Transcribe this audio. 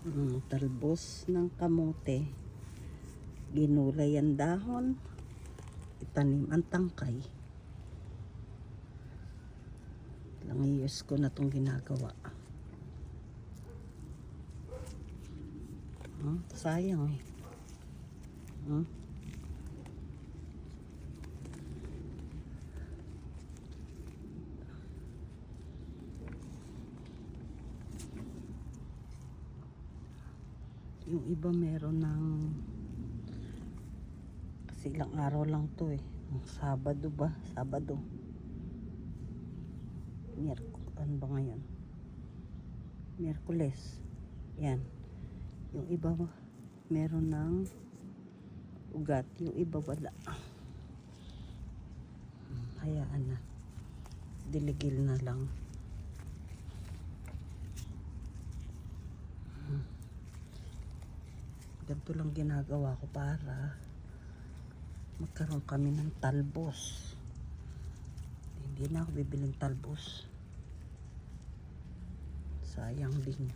Talbos ng kamote. Ginulay ang dahon. Itanim ang tangkay. Ilang years ko na itong ginagawa. Sayang eh. Yung iba meron ng kasi ilang araw lang to eh. Sabado ba? Sabado. Ano ba ngayon? Miyerkules. Yan. Yung iba meron ng ugat. Yung iba wala. Hayaan na. Diligil na lang. Ganito lang ginagawa ko para magkaroon kami ng talbos. Hindi na ako bibiling talbos. Sayang din.